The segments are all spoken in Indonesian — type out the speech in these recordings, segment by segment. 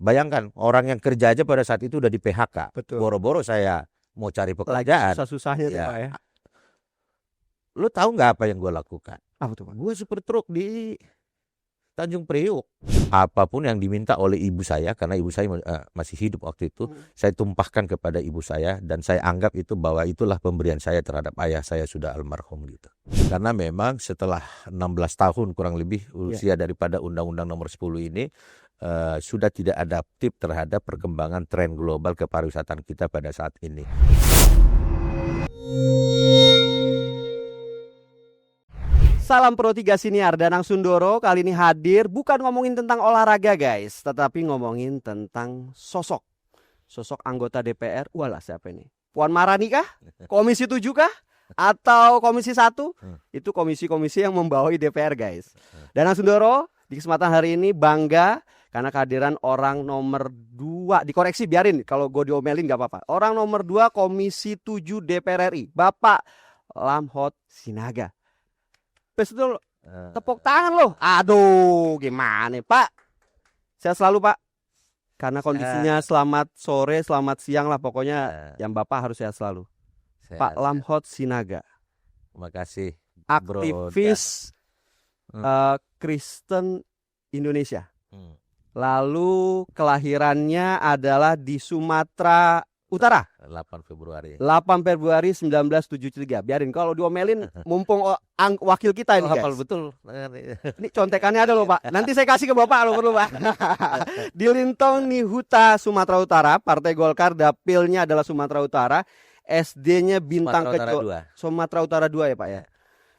bayangkan orang yang kerja aja pada saat itu udah di PHK. Betul. Boro-boro saya mau cari Lagi pekerjaan. susah-susahnya tuh Ya. Pak ya. Lu tahu nggak apa yang gue lakukan? Apa tuh Pak? Gue supir truk di Tanjung Priuk. Apapun yang diminta oleh ibu saya, karena ibu saya masih hidup waktu itu, saya tumpahkan kepada ibu saya, dan saya anggap itu bahwa itulah pemberian saya terhadap ayah saya sudah almarhum gitu. Karena memang setelah 16 tahun kurang lebih usia daripada Undang-Undang Nomor 10 ini sudah tidak adaptif terhadap perkembangan tren global kepariwisataan kita pada saat ini. Salam Pro 3 Siniar, Danang Sundoro kali ini hadir bukan ngomongin tentang olahraga guys, tetapi ngomongin tentang sosok anggota DPR. Walah, siapa ini? Puan Maharani kah? Komisi 7 kah? Atau Komisi 1? Itu komisi-komisi yang membawahi DPR guys. Danang Sundoro di kesempatan hari ini bangga karena kehadiran orang nomor 2, dikoreksi biarin kalau gue diomelin gak apa-apa. Orang nomor 2 Komisi 7 DPR RI, Bapak Lamhot Sinaga. Betul, tepuk tangan loh. Aduh, gimana Pak? Sehat selalu Pak. Karena kondisinya selamat sore, selamat siang lah. Pokoknya yang Bapak harus sehat selalu. Pak Lamhot Sinaga. Terima kasih. Aktivis Kristen Indonesia. Lalu kelahirannya adalah di Sumatera Utara. 8 Februari 1973. Biarin kalau diomelin mumpung wakil kita ini guys. Hafal betul. Ini contekannya ada loh Pak. Nanti saya kasih ke Bapak loh perlu Pak. Di Lintong Nihuta Sumatera Utara, Partai Golkar, dapilnya adalah Sumatera Utara, SD-nya Bintang Kejora. Sumatera Utara 2 ya Pak ya.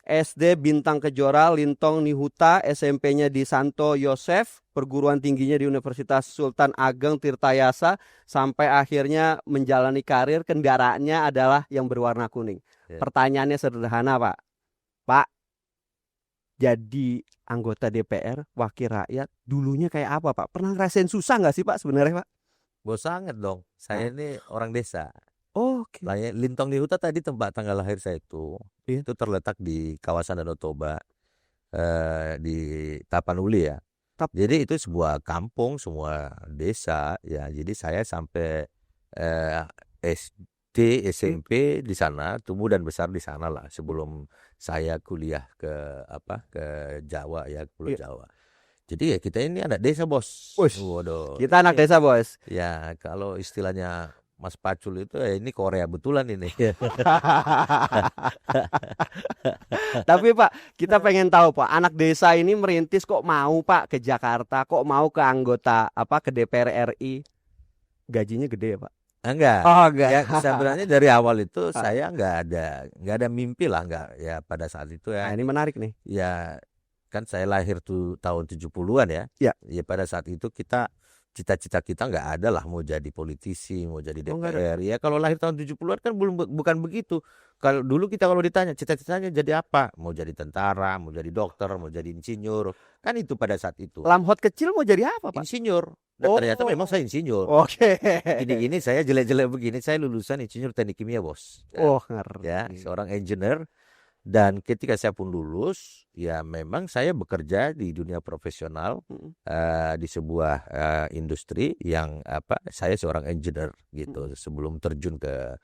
SD Bintang Kejora, Lintong Nihuta, SMP-nya di Santo Yosef, perguruan tingginya di Universitas Sultan Ageng Tirtayasa, sampai akhirnya menjalani karir. Kendaraannya adalah yang berwarna kuning. Pertanyaannya sederhana Pak. Pak, jadi anggota DPR, wakil rakyat, dulunya kayak apa Pak? Pernah ngerasain susah nggak sih Pak sebenarnya Pak? Bos sangat dong. Saya ini orang desa. Oke. Lintong Nihuta tadi tempat tanggal lahir saya itu terletak di kawasan Danau Toba, di Tapanuli ya. Jadi itu sebuah kampung, semua desa ya. Jadi saya sampai SD, SMP di sana, tumbuh dan besar di sana lah. Sebelum saya kuliah ke Jawa ya, Pulau Jawa. Jadi ya kita ini anak desa bos. Waduh. Kita anak desa bos. Ya kalau istilahnya Mas Pacul itu ini Korea betulan ini. Tapi Pak, kita pengen tahu Pak, anak desa ini merintis kok mau Pak ke Jakarta, kok mau ke anggota ke DPR RI? Gajinya gede ya Pak? Enggak. Oh enggak. Ya sebenarnya dari awal itu saya nggak ada mimpi lah, enggak ya pada saat itu ya. Nah, ini menarik nih. Ya kan saya lahir tuh tahun 70-an ya. Ya pada saat itu cita-cita kita nggak ada lah mau jadi politisi, mau jadi DPR. Ya kalau lahir tahun 70-an kan bukan begitu. Kalau dulu kalau ditanya cita-citanya jadi apa? Mau jadi tentara, mau jadi dokter, mau jadi insinyur. Kan itu pada saat itu. Lamhot kecil mau jadi apa Pak? Insinyur. Dan ternyata memang saya insinyur. Oke. Ini saya jelek-jelek begini, saya lulusan insinyur teknik kimia bos. Ngerti. Ya, seorang engineer. Dan ketika saya pun lulus, ya memang saya bekerja di dunia profesional di sebuah industri yang saya seorang engineer gitu sebelum terjun ke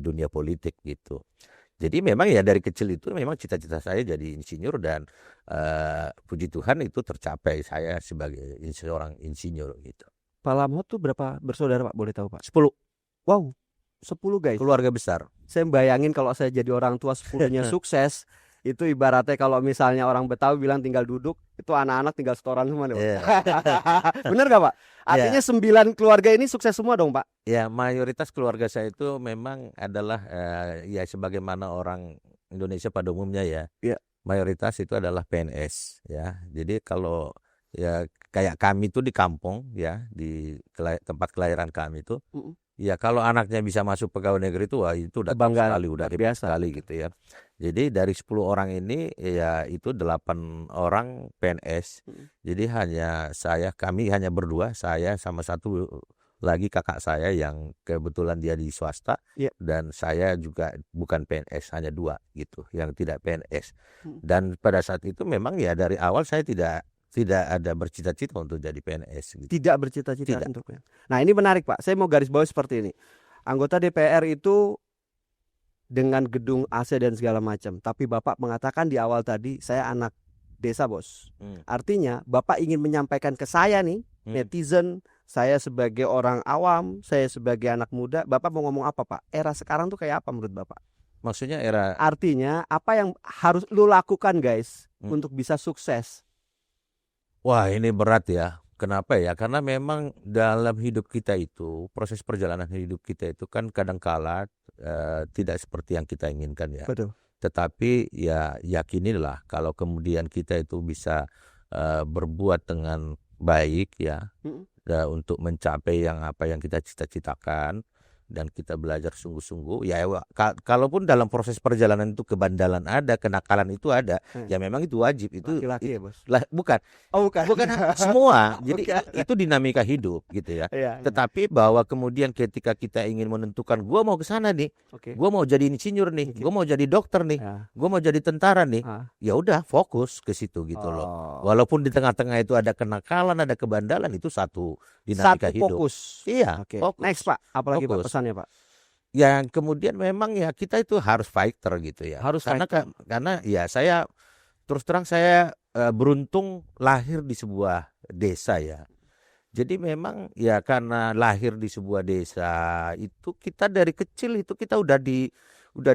dunia politik gitu. Jadi memang ya dari kecil itu memang cita-cita saya jadi insinyur dan puji Tuhan itu tercapai, saya sebagai seorang insinyur gitu. Pak Lamhot tuh berapa bersaudara Pak? Boleh tahu Pak? 10. Wow. 10 guys. Keluarga besar. Saya bayangin kalau saya jadi orang tua 10-nya sukses, itu ibaratnya kalau misalnya orang Betawi bilang tinggal duduk, itu anak-anak tinggal setoran semua nih Pak. Bener gak Pak? Artinya 9 keluarga ini sukses semua dong Pak? Ya mayoritas keluarga saya itu memang adalah ya sebagaimana orang Indonesia pada umumnya ya. Mayoritas itu adalah PNS ya. Jadi kalau ya kayak kami itu di kampung ya, di tempat kelahiran kami itu. Ya kalau anaknya bisa masuk pegawai negeri itu itu udah bangga sekali, udah biasa sekali gitu ya. Jadi dari 10 orang ini ya itu 8 orang PNS. Jadi kami hanya berdua, saya sama satu lagi kakak saya yang kebetulan dia di swasta dan saya juga bukan PNS, hanya 2 gitu yang tidak PNS. Dan pada saat itu memang ya dari awal saya tidak Tidak ada bercita-cita untuk jadi PNS gitu. Tidak bercita-cita Tidak. untuk PNS. Nah ini menarik Pak, saya mau garis bawahi seperti ini. Anggota DPR itu dengan gedung AC dan segala macam, tapi Bapak mengatakan di awal tadi, saya anak desa bos. Artinya Bapak ingin menyampaikan ke saya nih, netizen, saya sebagai orang awam, saya sebagai anak muda, Bapak mau ngomong apa Pak? Era sekarang tuh kayak apa menurut Bapak? Maksudnya era Artinya apa yang harus lu lakukan guys untuk bisa sukses? Wah, ini berat ya. Kenapa ya? Karena memang dalam hidup kita itu, proses perjalanan hidup kita itu kan kadangkala tidak seperti yang kita inginkan ya. Betul. Tetapi ya yakinilah kalau kemudian kita itu bisa berbuat dengan baik ya, untuk mencapai apa yang kita cita-citakan, dan kita belajar sungguh-sungguh ya, kalaupun dalam proses perjalanan itu kebandalan ada, kenakalan itu ada, ya memang itu wajib, itu laki-laki ya bos? lah, bukan Bukan semua. Jadi Bukan. itu dinamika hidup gitu ya. Iya. Tetapi bahwa kemudian ketika kita ingin menentukan gua mau ke sana nih, Oke. gua mau jadi insinyur nih, gua mau jadi dokter nih, Ya. gua mau jadi tentara nih, Ah. ya udah fokus ke situ gitu loh. Walaupun di tengah-tengah itu ada kenakalan, ada kebandalan, itu satu dinamika Satu hidup. fokus. Iya, Oke. fokus. Next Pak, apalagi Pak Fokus. pesannya Pak? Yang kemudian memang ya kita itu harus fighter gitu ya. Harus karena ya saya terus terang saya beruntung lahir di sebuah desa ya. Jadi memang ya karena lahir di sebuah desa itu, kita dari kecil itu kita udah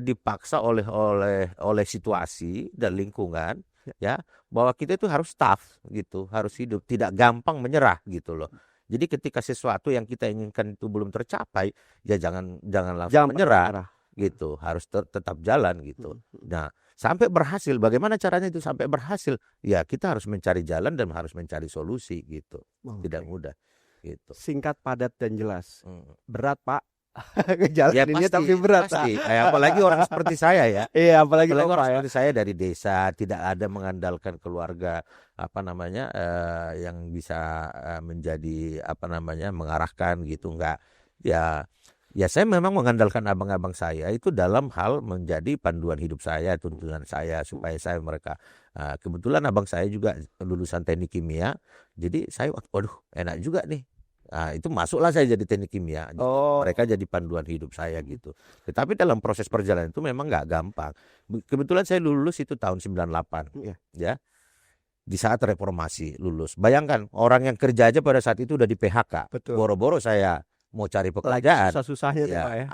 dipaksa oleh situasi dan lingkungan ya, bahwa kita itu harus tough gitu, harus hidup, tidak gampang menyerah gitu loh. Jadi ketika sesuatu yang kita inginkan itu belum tercapai, ya jangan langsung menyerah gitu, harus tetap jalan gitu. Nah, sampai berhasil, bagaimana caranya itu sampai berhasil? Ya kita harus mencari jalan dan harus mencari solusi gitu. Tidak mudah gitu. Singkat, padat dan jelas. Berat Pak. Ngejalaninnya Ya, tapi berat pasti. Apalagi orang seperti saya ya. Iya, apalagi orang seperti saya dari desa, tidak ada mengandalkan keluarga yang bisa menjadi mengarahkan gitu, enggak. Ya saya memang mengandalkan abang-abang saya itu dalam hal menjadi panduan hidup saya, tuntunan saya supaya mereka kebetulan abang saya juga lulusan teknik kimia. Jadi saya waduh enak juga nih. Nah, itu masuklah saya jadi teknik kimia. Mereka jadi panduan hidup saya gitu. Tetapi dalam proses perjalanan itu memang nggak gampang. Kebetulan saya lulus itu tahun 98 ya. Di saat reformasi lulus. Bayangkan orang yang kerja aja pada saat itu udah di PHK. Betul. Boro-boro saya mau cari pekerjaan. Susah-susahnya tuh Pak ya.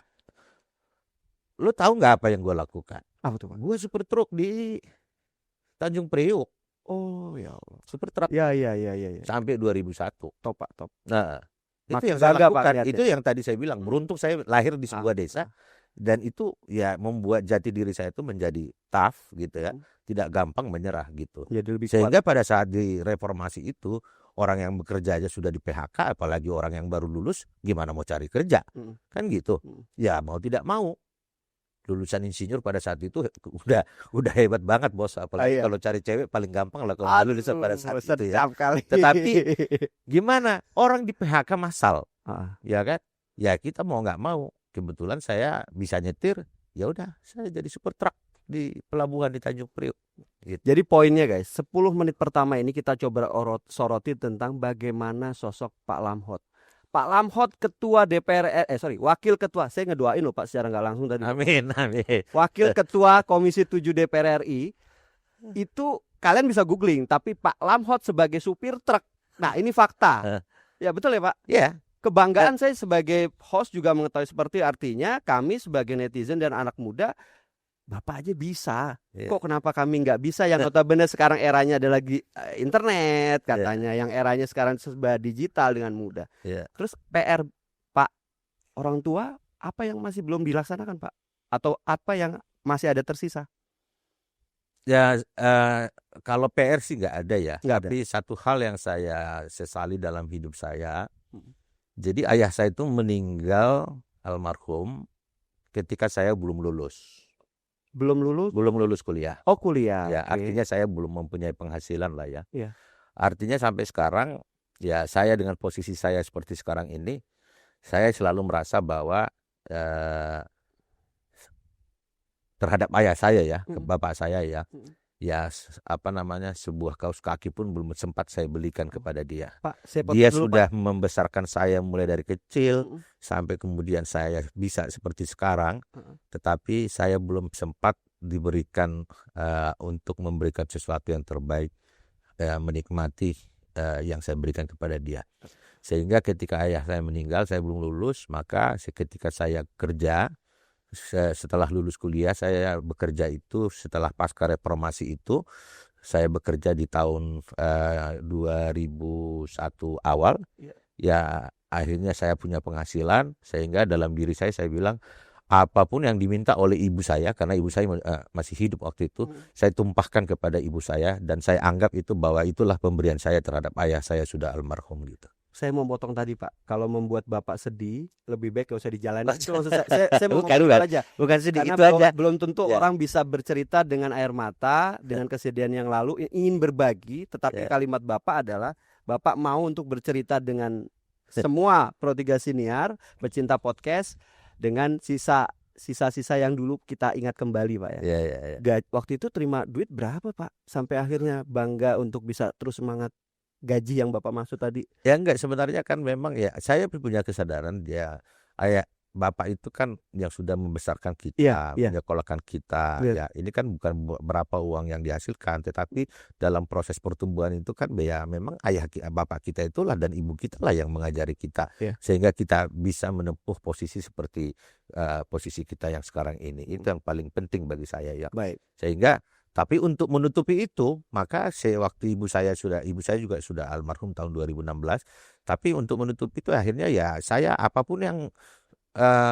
Lu tahu nggak apa yang gue lakukan? Apa tuh Pak? Gue supir truk di Tanjung Priok. Oh ya Allah. Super truk. Iya. Sampai 2001. Top Pak, top. Nah, itu Makin yang saya bangga, Pak, lakukan. lihat ya. Itu yang tadi saya bilang, beruntung saya lahir di sebuah desa, dan itu ya membuat jati diri saya itu menjadi tough gitu ya, tidak gampang menyerah gitu. Jadi lebih Sehingga kuat. pada saat di reformasi itu, orang yang bekerja aja sudah di PHK, apalagi orang yang baru lulus gimana mau cari kerja, kan gitu. Ya mau tidak mau, lulusan insinyur pada saat itu udah hebat banget bos, apalagi kalau cari cewek paling gampang lah kalau lulusan pada saat itu ya. Tetapi gimana, orang di PHK massal, ya kan? Ya kita mau nggak mau, kebetulan saya bisa nyetir, ya udah saya jadi super truck di pelabuhan di Tanjung Priok. Gitu. Jadi poinnya guys, 10 menit pertama ini kita coba soroti tentang bagaimana sosok Pak Lamhot. Pak Lamhot ketua DPR, wakil ketua, saya ngedoain loh Pak secara nggak langsung tadi. Amin. Wakil ketua Komisi 7 DPR RI, itu kalian bisa googling, tapi Pak Lamhot sebagai supir truk. Nah ini fakta. Ya betul ya Pak? Ya. Kebanggaan saya sebagai host juga mengetahui seperti, artinya kami sebagai netizen dan anak muda, Bapak aja bisa. Kok kenapa kami nggak bisa? Yang notabene sekarang eranya ada lagi internet katanya, yang eranya sekarang serba digital dengan mudah. Terus PR Pak orang tua apa yang masih belum dilaksanakan Pak? Atau apa yang masih ada tersisa? Ya kalau PR sih nggak ada ya. Tapi satu hal yang saya sesali dalam hidup saya, jadi ayah saya itu meninggal almarhum ketika saya belum lulus. Belum lulus kuliah. Oh kuliah. Ya, artinya saya belum mempunyai penghasilan lah ya. Iya. Artinya sampai sekarang ya saya dengan posisi saya seperti sekarang ini, saya selalu merasa bahwa terhadap ayah saya ya, ke bapak saya ya, ya sebuah kaos kaki pun belum sempat saya belikan kepada dia. Pak, saya potong Dia dulu, sudah Pak. membesarkan saya mulai dari kecil Mm-mm. sampai kemudian saya bisa seperti sekarang, Heeh. tetapi saya belum sempat diberikan untuk memberikan sesuatu yang terbaik, menikmati yang saya berikan kepada dia. Sehingga ketika ayah saya meninggal, saya belum lulus, maka ketika saya kerja, setelah lulus kuliah, saya bekerja itu setelah pasca reformasi itu, saya bekerja di tahun 2001 awal. Iya. Ya akhirnya saya punya penghasilan, sehingga dalam diri saya bilang apapun yang diminta oleh ibu saya, karena ibu saya masih hidup waktu itu, saya tumpahkan kepada ibu saya, dan saya anggap itu bahwa itulah pemberian saya terhadap ayah saya sudah almarhum gitu. Saya mau potong tadi, Pak. Kalau membuat Bapak sedih, lebih baik gak usah dijalani. Itu maksud saya mau Bukan, ngomong itu aja. bukan sedih, Karena itu aja. belum tentu Ya. orang bisa bercerita dengan air mata, dengan kesedihan yang lalu, ingin berbagi. Tetapi Ya. kalimat Bapak adalah, Bapak mau untuk bercerita dengan semua Pro3 Siniar, Pecinta Podcast, dengan sisa-sisa yang dulu kita ingat kembali, Pak ya. Ya. Waktu itu terima duit berapa, Pak? Sampai akhirnya bangga untuk bisa terus semangat gaji yang Bapak maksud tadi. Ya enggak, sebenarnya kan memang ya saya punya kesadaran dia ayah Bapak itu kan yang sudah membesarkan kita, Iya. menyekolahkan kita. Iya. Ya, ini kan bukan berapa uang yang dihasilkan, tetapi dalam proses pertumbuhan itu kan ya memang bapak kita itulah dan ibu kita lah yang mengajari kita, Iya. sehingga kita bisa menempuh posisi seperti posisi kita yang sekarang ini. Itu yang paling penting bagi saya ya. Baik. Sehingga tapi untuk menutupi itu, maka waktu ibu saya juga sudah almarhum tahun 2016. Tapi untuk menutupi itu akhirnya ya saya apapun yang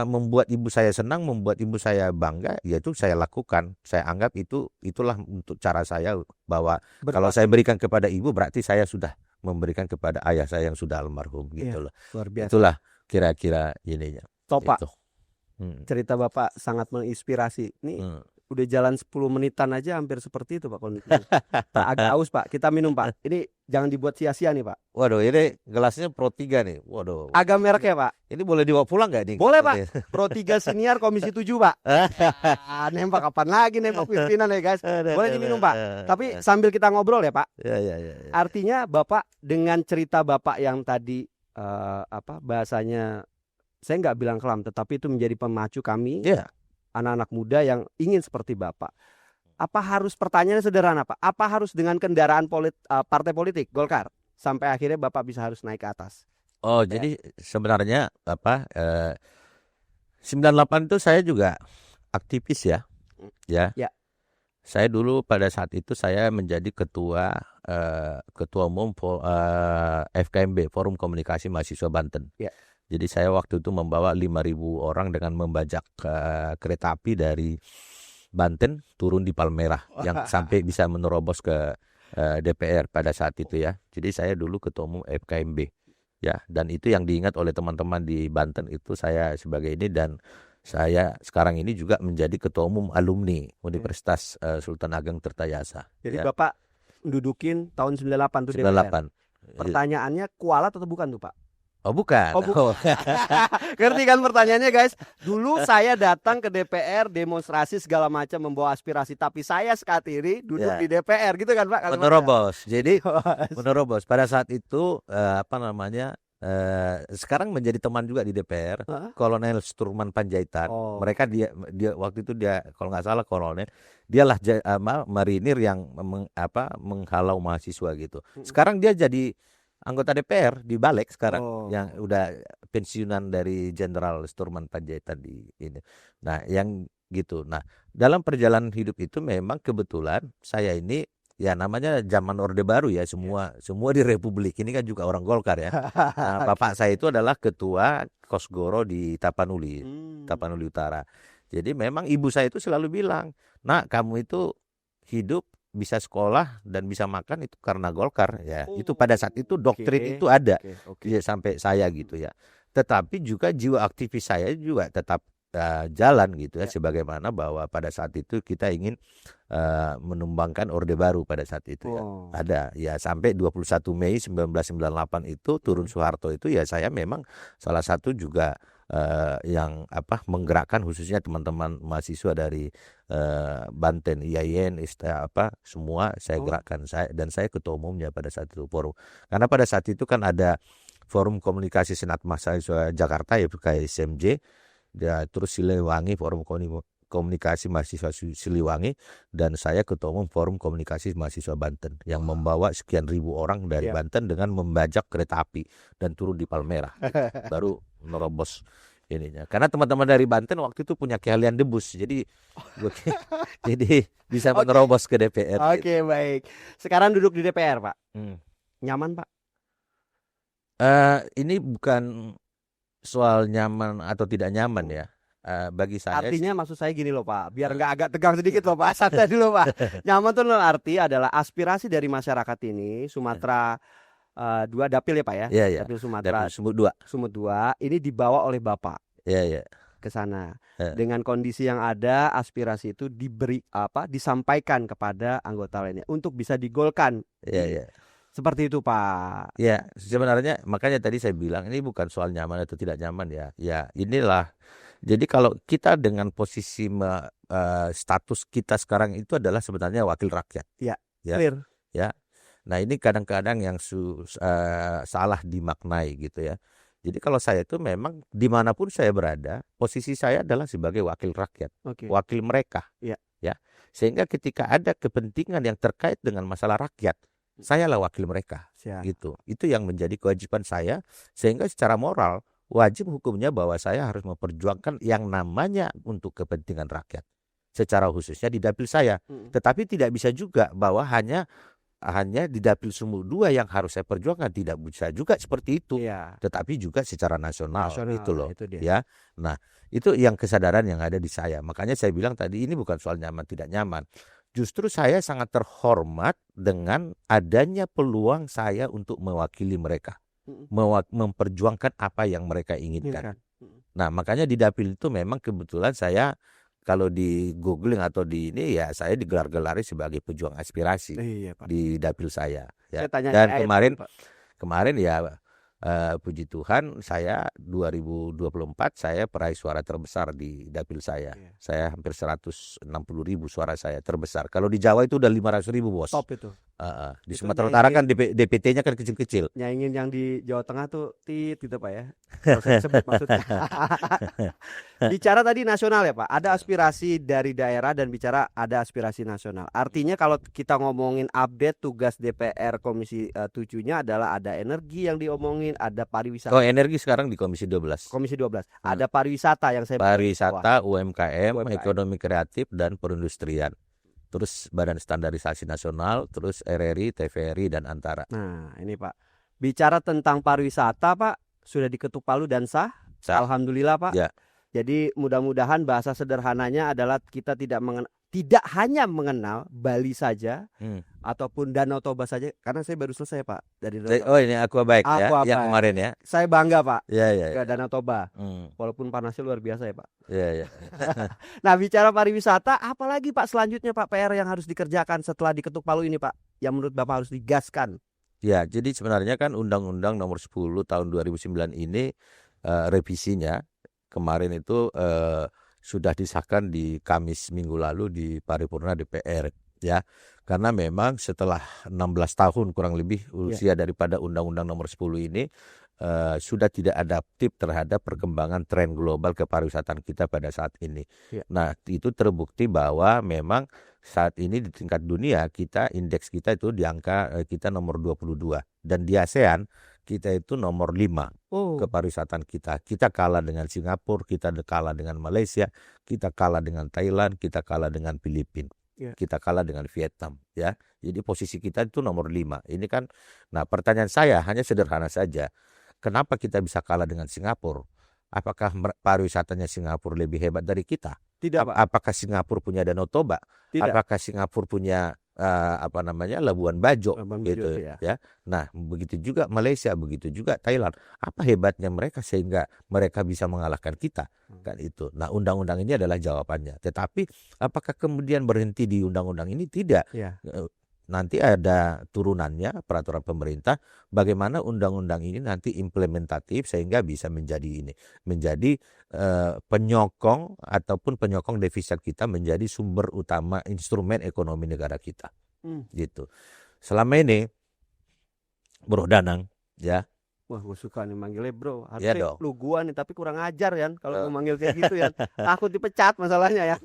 membuat ibu saya senang, membuat ibu saya bangga, yaitu saya lakukan. Saya anggap itulah untuk cara saya bahwa kalau saya berikan kepada ibu berarti saya sudah memberikan kepada ayah saya yang sudah almarhum gitu loh. Luar biasa. Itulah kira-kira ininya. Top, Pak. Itu. Cerita Bapak sangat menginspirasi. Ini udah jalan 10 menitan aja hampir seperti itu, Pak, kondisinya. Pak, agak aus, Pak. Kita minum, Pak. Ini jangan dibuat sia-sia nih, Pak. Waduh, ini gelasnya Pro3 nih. Waduh. Agak merek ya, Pak. Ini boleh dibawa pulang nggak nih? Boleh, Pak. Pro3 Siniar Komisi 7, Pak. Nembak kapan lagi nembak pimpinan ya, guys. Boleh diminum, Pak. Tapi sambil kita ngobrol ya, Pak. Ya. Artinya Bapak dengan cerita Bapak yang tadi bahasanya saya nggak bilang kelam, tetapi itu menjadi pemacu kami. Iya. Anak-anak muda yang ingin seperti Bapak. Apa harus, pertanyaannya sederhana, Pak? Apa harus dengan kendaraan partai politik Golkar sampai akhirnya Bapak bisa harus naik ke atas? Oh, jadi sebenarnya 98 itu saya juga aktivis ya. Ya. Saya dulu pada saat itu saya menjadi ketua umum FKMB, Forum Komunikasi Mahasiswa Banten. Ya. Jadi saya waktu itu membawa 5.000 orang dengan membajak kereta api dari Banten turun di Palmerah yang sampai bisa menerobos ke DPR pada saat itu ya. Jadi saya dulu ketua umum FKMB ya, dan itu yang diingat oleh teman-teman di Banten itu saya sebagai ini, dan saya sekarang ini juga menjadi ketua umum alumni Universitas Sultan Ageng Tirtayasa. Jadi ya. Bapak mendudukin tahun 98 tuh 98. DPR. Pertanyaannya kualat atau bukan tuh, Pak? Oh bukan. Ngerti kan pertanyaannya, guys? Dulu saya datang ke DPR, demonstrasi segala macam, membawa aspirasi, tapi saya sekatiri duduk di DPR, gitu kan, Pak? Menerobos. Jadi menerobos. Pada saat itu sekarang menjadi teman juga di DPR, Kolonel Sturman Panjaitan. Mereka dia waktu itu dia kalau nggak salah kolonel, dialah marinir yang menghalau mahasiswa gitu. Sekarang dia jadi anggota DPR di Balik sekarang, yang udah pensiunan dari Jenderal Sturman Panjaitan di ini. Nah, yang gitu. Nah, dalam perjalanan hidup itu memang kebetulan saya ini ya namanya zaman Orde Baru ya, semua di Republik ini kan juga orang Golkar ya. Nah, bapak saya itu adalah ketua Kosgoro di Tapanuli, Tapanuli Utara. Jadi memang ibu saya itu selalu bilang, "Nak, kamu itu hidup bisa sekolah dan bisa makan itu karena Golkar ya." Itu pada saat itu doktrin itu ada. Ya, sampai saya gitu ya. Tetapi juga jiwa aktivis saya juga tetap jalan gitu ya, Ya. sebagaimana bahwa pada saat itu kita ingin menumbangkan Orde Baru pada saat itu ya. Oh. Ada ya sampai 21 Mei 1998 itu turun Soeharto itu ya saya memang salah satu juga yang menggerakkan khususnya teman-teman mahasiswa dari Banten, IAIN, semua saya Oh. gerakkan saya ketua umumnya pada saat itu forum. Karena pada saat itu kan ada Forum Komunikasi Senat Mahasiswa Jakarta yaitu KSMJ, ya, terus Siliwangi Forum Komunikasi Mahasiswa Siliwangi, dan saya ketua umum Forum Komunikasi Mahasiswa Banten yang membawa sekian ribu orang dari Ya. Banten dengan membajak kereta api dan turun di Palmerah baru menerobos ininya. Karena teman-teman dari Banten waktu itu punya keahlian debus, jadi jadi bisa Oke. menerobos ke DPR. Oke, baik. Sekarang duduk di DPR, Pak. Nyaman, Pak? Ini bukan soal nyaman atau tidak nyaman ya. Bagi saya Artinya maksud saya gini loh Pak, biar nggak agak tegang sedikit loh Pak, santai dulu Pak. Nyaman tuh arti adalah aspirasi dari masyarakat ini, Sumatera 2 dapil ya Pak ya, ya, ya. dapil Sumatera Sumut 2. Sumut 2 ini dibawa oleh Bapak Ya, ya. ke sana. Ya. Dengan kondisi yang ada, aspirasi itu disampaikan kepada anggota lainnya untuk bisa digolkan. Ya, ya. Seperti itu Pak. Ya, sebenarnya makanya tadi saya bilang ini bukan soal nyaman atau tidak nyaman ya. Ya, inilah. Jadi kalau kita dengan posisi status kita sekarang itu adalah sebenarnya wakil rakyat. Ya, ya. clear. Ya. Nah, ini kadang-kadang yang salah dimaknai gitu ya. Jadi kalau saya itu memang dimanapun saya berada, posisi saya adalah sebagai wakil rakyat, wakil mereka. Ya. Ya. Sehingga ketika ada kepentingan yang terkait dengan masalah rakyat, sayalah wakil mereka. Siap. Gitu. Itu yang menjadi kewajiban saya, sehingga secara moral wajib hukumnya bahwa saya harus memperjuangkan yang namanya untuk kepentingan rakyat. Secara khususnya di dapil saya. Tetapi tidak bisa juga bahwa hanya di dapil Sumut 2 yang harus saya perjuangkan, tidak bisa juga seperti itu. Ya. Tetapi juga secara nasional itu loh. Itu dia. Ya. Nah, itu yang kesadaran yang ada di saya. Makanya saya bilang tadi ini bukan soal nyaman tidak nyaman. Justru saya sangat terhormat dengan adanya peluang saya untuk mewakili mereka, memperjuangkan apa yang mereka inginkan. Nah, makanya di dapil itu memang kebetulan saya kalau di googling atau di ini ya saya digelar-gelari sebagai pejuang aspirasi. Iya, Pak. Di dapil saya. Ya. Saya Dan kemarin ya puji Tuhan saya 2024 saya peraih suara terbesar di dapil saya. Iya. Saya hampir 160.000 suara saya terbesar. Kalau di Jawa itu udah 500.000 bos. Top itu. Di Sumatera Utara kan DPT-nya kan kecil-kecil. Nyaingin yang di Jawa Tengah tuh tit gitu Pak ya. Kalau saya sebut maksudnya. Bicara tadi nasional ya Pak. Ada aspirasi dari daerah dan bicara ada aspirasi nasional. Artinya kalau kita ngomongin update tugas DPR Komisi 7-nya adalah ada energi yang diomongin, ada pariwisata. Oh, energi sekarang di Komisi 12. Komisi 12. Ada pariwisata yang saya pariwisata, UMKM, ekonomi kreatif dan perindustrian. Terus Badan Standarisasi Nasional, terus RRI, TVRI dan Antara. Nah, ini Pak. Bicara tentang pariwisata Pak, sudah diketuk palu dan sah. Alhamdulillah Pak. Ya. Jadi mudah-mudahan bahasa sederhananya adalah kita tidak hanya mengenal Bali saja ataupun Danau Toba saja, karena saya baru selesai Pak dari Oh, ini Aquabaik ya, yang kemarin ya. Saya bangga Pak ke Danau Toba. Walaupun panasnya luar biasa ya Pak. Iya. Nah, bicara pariwisata, apalagi Pak selanjutnya Pak PR yang harus dikerjakan setelah diketuk palu ini Pak, yang menurut Bapak harus digaskan? Ya, jadi sebenarnya kan Undang-Undang Nomor 10 Tahun 2009 ini revisinya kemarin itu sudah disahkan di Kamis minggu lalu di paripurna DPR ya. Karena memang setelah 16 tahun kurang lebih usia daripada Undang-Undang Nomor 10 ini sudah tidak adaptif terhadap perkembangan tren global kepariwisataan kita pada saat ini. Nah, itu terbukti bahwa memang saat ini di tingkat dunia indeks kita itu di angka kita nomor 22 dan di ASEAN kita itu nomor 5 kepariwisataan kita. Kita kalah dengan Singapura, kita kalah dengan Malaysia, kita kalah dengan Thailand, kita kalah dengan Filipina. Kita kalah dengan Vietnam ya. Jadi posisi kita itu nomor 5. Ini kan, nah pertanyaan saya hanya sederhana saja. Kenapa kita bisa kalah dengan Singapura? Apakah pariwisatanya Singapura lebih hebat dari kita? Tidak Pak. Apakah Singapura punya Danau Toba? Tidak. Apakah Singapura punya Labuan Bajo Labuan Bajo, gitu ya. ya. Nah, begitu juga Malaysia, begitu juga Thailand. Apa hebatnya mereka sehingga mereka bisa mengalahkan kita kan itu. Nah, undang-undang ini adalah jawabannya. Tetapi apakah kemudian berhenti di undang-undang ini? Tidak. Ya. Nanti ada turunannya peraturan pemerintah bagaimana undang-undang ini nanti implementatif sehingga bisa menjadi penyokong ataupun penyokong devisa kita menjadi sumber utama instrumen ekonomi negara kita. Gitu. Selama ini Bro Danang ya. Wah, gue suka nih manggilnya bro. Ya Harusnya dong. lu gua nih, tapi kurang ajar ya kalau gue manggil kayak gitu ya. Takut dipecat masalahnya ya.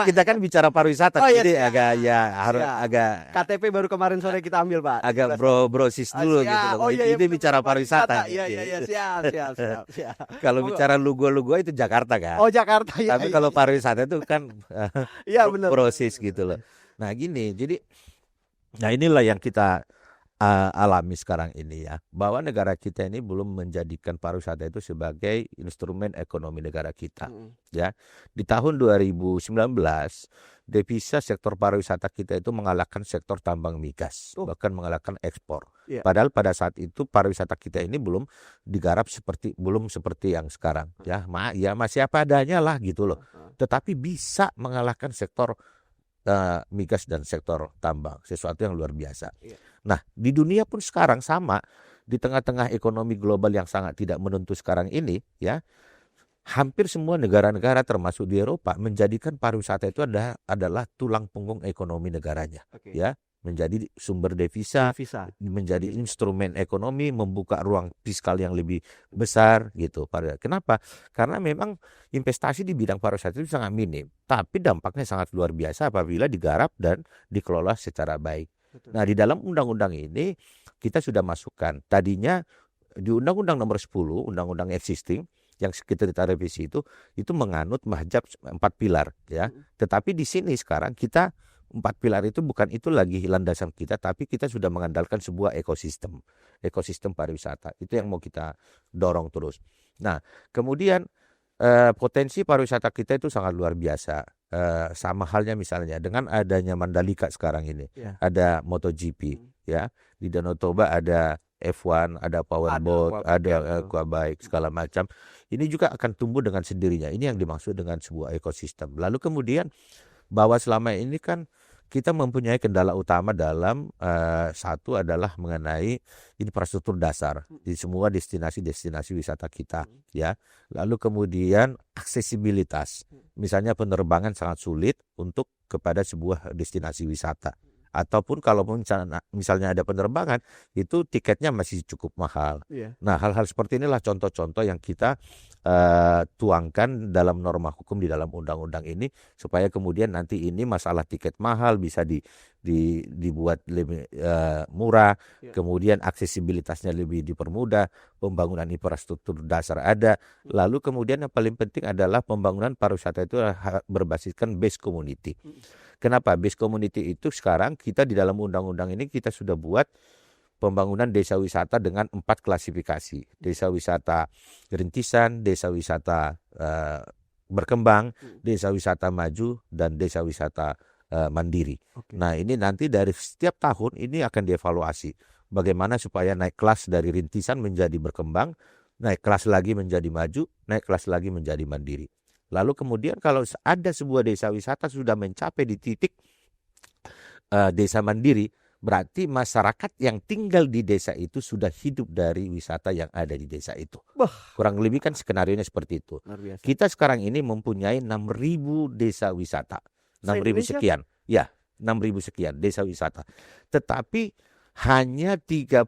Kita kan bicara pariwisata, jadi agak KTP baru kemarin sore kita ambil, Pak. agak brosis dulu gitu loh. Ini bicara pariwisata. Iya, siap. Kalau bicara lugu-lugu itu Jakarta kan. Oh, Jakarta ya. Tapi kalau pariwisata itu kan Iya benar. brosis gitu loh. Nah gini, jadi inilah yang kita alami sekarang ini ya, bahwa negara kita ini belum menjadikan pariwisata itu sebagai instrumen ekonomi negara kita. Ya, di tahun 2019 devisa sektor pariwisata kita itu mengalahkan sektor tambang migas, bahkan mengalahkan ekspor. Padahal pada saat itu pariwisata kita ini belum digarap seperti yang sekarang. Ya masih apa adanya lah gitu loh. Tetapi bisa mengalahkan sektor migas dan sektor tambang, sesuatu yang luar biasa. Nah, di dunia pun sekarang sama, di tengah-tengah ekonomi global yang sangat tidak menentu sekarang ini, ya, hampir semua negara-negara termasuk di Eropa menjadikan pariwisata itu adalah tulang punggung ekonomi negaranya, ya, menjadi sumber devisa, menjadi instrumen ekonomi, membuka ruang fiskal yang lebih besar gitu. Kenapa? Karena memang investasi di bidang pariwisata itu sangat minim, tapi dampaknya sangat luar biasa apabila digarap dan dikelola secara baik. Nah, di dalam undang-undang ini kita sudah masukkan. Tadinya di Undang-Undang Nomor 10, Undang-Undang existing yang kita revisi itu menganut mahjab 4 pilar ya. Tetapi di sini sekarang kita 4 pilar itu bukan itu lagi landasan kita, tapi kita sudah mengandalkan sebuah ekosistem pariwisata. Itu yang mau kita dorong terus. Nah, kemudian potensi pariwisata kita itu sangat luar biasa. Sama halnya misalnya dengan adanya Mandalika sekarang ini, ada MotoGP, ya, di Danau Toba ada F1, ada powerboat, ada aquabike, segala macam. Ini juga akan tumbuh dengan sendirinya. Ini yang dimaksud dengan sebuah ekosistem. Lalu kemudian bahwa selama ini kan kita mempunyai kendala utama dalam satu adalah mengenai infrastruktur dasar di semua destinasi wisata kita, ya. Lalu kemudian aksesibilitas, misalnya penerbangan sangat sulit untuk kepada sebuah destinasi wisata, ataupun kalau misalnya ada penerbangan itu tiketnya masih cukup mahal. Nah, hal-hal seperti inilah contoh-contoh yang kita tuangkan dalam norma hukum di dalam undang-undang ini supaya kemudian nanti ini masalah tiket mahal bisa dibuat lebih murah, kemudian aksesibilitasnya lebih dipermudah, pembangunan infrastruktur dasar ada, lalu kemudian yang paling penting adalah pembangunan pariwisata itu berbasiskan base community. Kenapa? Base community itu sekarang kita di dalam undang-undang ini kita sudah buat pembangunan desa wisata dengan 4 klasifikasi. Desa wisata rintisan, desa wisata berkembang, desa wisata maju, dan desa wisata mandiri. Nah, ini nanti dari setiap tahun ini akan dievaluasi. Bagaimana supaya naik kelas dari rintisan menjadi berkembang, naik kelas lagi menjadi maju, naik kelas lagi menjadi mandiri. Lalu kemudian kalau ada sebuah desa wisata sudah mencapai di titik desa mandiri, berarti masyarakat yang tinggal di desa itu sudah hidup dari wisata yang ada di desa itu. Kurang lebih kan skenarionya seperti itu. Kita sekarang ini mempunyai 6.000 desa wisata. 6.000 sekian. Ya, 6.000 sekian desa wisata. Tetapi hanya 36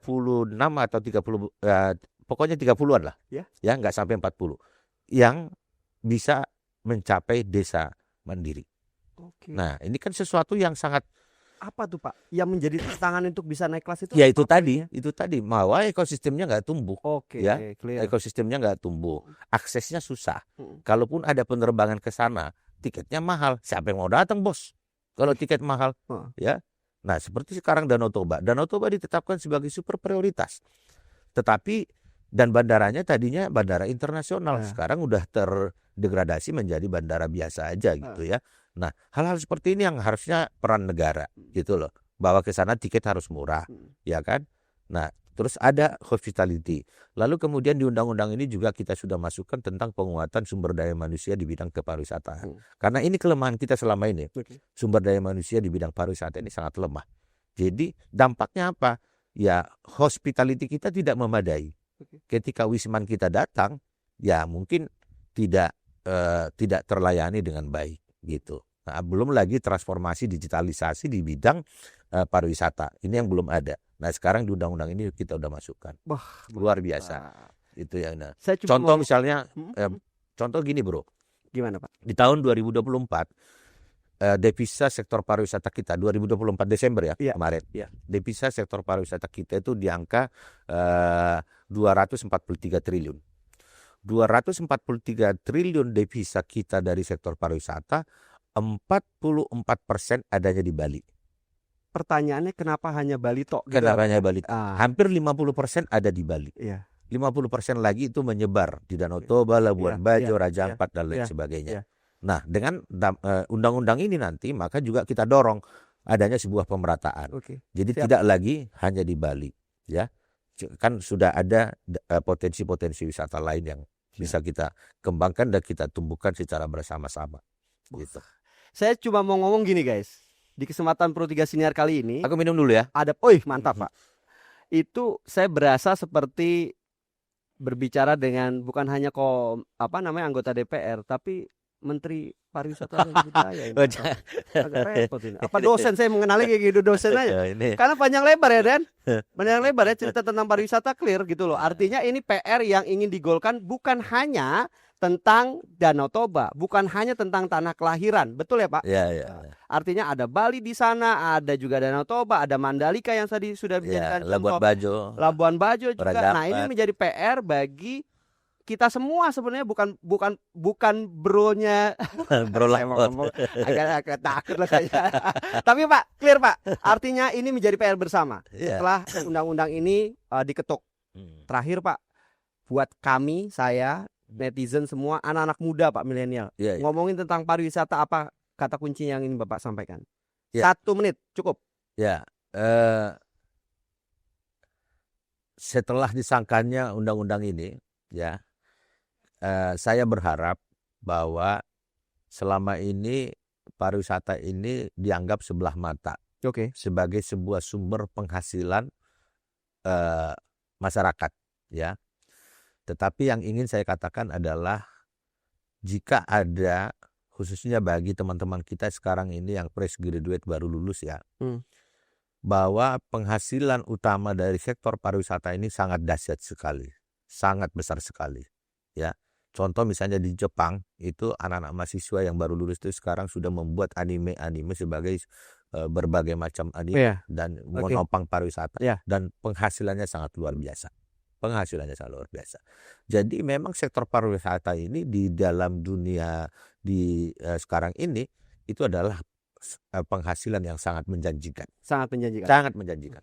atau 30, pokoknya 30-an lah. Ya, nggak sampai 40. Yang bisa mencapai desa mandiri. Nah, ini kan sesuatu yang sangat apa tuh Pak yang menjadi tantangan untuk bisa naik kelas itu? Ya itu tadi bahwa ekosistemnya nggak tumbuh. Clear. Ekosistemnya nggak tumbuh, aksesnya susah. Kalaupun ada penerbangan ke sana, tiketnya mahal. Siapa yang mau datang, bos? Kalau tiket mahal, ya. Nah, seperti sekarang Danau Toba ditetapkan sebagai super prioritas. Tetapi dan bandaranya tadinya bandara internasional, sekarang udah terdegradasi menjadi bandara biasa aja gitu ya. Nah, hal-hal seperti ini yang harusnya peran negara gitu loh. Bahwa ke sana tiket harus murah, ya kan? Nah, terus ada hospitality. Lalu kemudian di undang-undang ini juga kita sudah masukkan tentang penguatan sumber daya manusia di bidang kepariwisataan. Karena ini kelemahan kita selama ini. Sumber daya manusia di bidang pariwisata ini sangat lemah. Jadi dampaknya apa? Ya, hospitality kita tidak memadai. Ketika wisman kita datang, ya mungkin tidak terlayani dengan baik gitu. Nah, belum lagi transformasi digitalisasi di bidang pariwisata. Ini yang belum ada. Nah, sekarang di undang-undang ini kita udah masukkan. Wah, luar biasa. Itu ya. Nah, Saya cuma contoh mau- misalnya contoh gini, Bro. Gimana, Pak? Di tahun 2024 devisa sektor pariwisata kita 2024 Desember ya, Iya, kemarin. iya. Devisa sektor pariwisata kita itu di angka 243 triliun. 243 triliun devisa kita dari sektor pariwisata, 44% adanya di Bali. Pertanyaannya kenapa hanya Bali tok? Gitu? Kenapa hanya Bali? Ah, Hampir 50% ada di Bali. iya. 50% lagi itu menyebar di Danau Toba, Labuan Iya, Bajo, iya, Raja iya, Ampat dan lain iya, sebagainya. iya. Nah, dengan undang-undang ini nanti maka juga kita dorong adanya sebuah pemerataan. Oke. Jadi Siap. tidak lagi hanya di Bali, ya. Kan sudah ada potensi-potensi wisata lain yang bisa kita kembangkan dan kita tumbuhkan secara bersama-sama. Gitu. Saya cuma mau ngomong gini, guys. Di kesempatan Pro 3 Siniar kali ini Aku minum dulu ya. ada, mantap, Pak. Itu saya berasa seperti berbicara dengan bukan hanya anggota DPR, tapi Menteri Pariwisata dan Budaya. Ini agak repot ini. Apa dosen, saya mengenali kayak gitu dosen aja. Ini Karena panjang lebar ya, Dan. Panjang lebar ya cerita tentang pariwisata, clear gitu loh. Artinya ini PR yang ingin digolkan bukan hanya tentang Danau Toba, bukan hanya tentang tanah kelahiran. Betul ya, Pak? ya. Artinya ada Bali di sana, ada juga Danau Toba, ada Mandalika yang tadi sudah dijadikan Labuan contoh. Bajo. Labuan Bajo juga. Raja Nah, ini Ampat. menjadi PR bagi kita semua sebenarnya, bukan bronya. Bro Saya mau ngomong agak takut lah saya. Tapi Pak, clear Pak. Artinya ini menjadi PR bersama. Iya. Setelah undang-undang ini diketuk. Terakhir Pak, buat kami, saya, netizen semua, anak-anak muda Pak, milenial. Iya, iya. Ngomongin tentang pariwisata, apa kata kunci yang ingin Bapak sampaikan? Ya. 1 menit cukup. Ya, setelah disahkannya undang-undang ini, ya, saya berharap bahwa selama ini pariwisata ini dianggap sebelah mata Oke. sebagai sebuah sumber penghasilan masyarakat, ya. Tetapi yang ingin saya katakan adalah jika ada, khususnya bagi teman-teman kita sekarang ini yang fresh graduate baru lulus ya, bahwa penghasilan utama dari sektor pariwisata ini sangat dahsyat sekali, sangat besar sekali, ya. Contoh misalnya di Jepang itu anak-anak mahasiswa yang baru lulus itu sekarang sudah membuat anime sebagai berbagai macam anime dan menopang pariwisata, dan penghasilannya sangat luar biasa. Jadi memang sektor pariwisata ini di dalam dunia sekarang ini itu adalah penghasilan yang sangat menjanjikan. Sangat menjanjikan.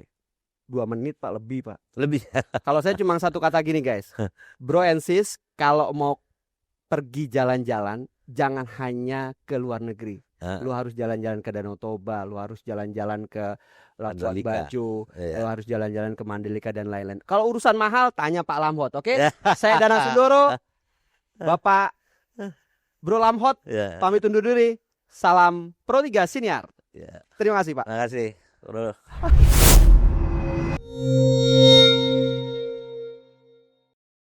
2 menit Pak, lebih Pak. Lebih. Kalau saya cuma satu kata gini guys. Bro and sis, kalau mau pergi jalan-jalan, jangan hanya ke luar negeri. Lu harus jalan-jalan ke Danau Toba, lu harus jalan-jalan ke Labuan Bajo, lu harus jalan-jalan ke Mandalika dan lain-lain. Kalau urusan mahal, tanya Pak Lamhot, oke? Saya Danang Sundoro, Bapak Bro Lamhot, pamit undur diri. Salam Pro 3 Siniar. Terima kasih Pak. Terima kasih, Bro.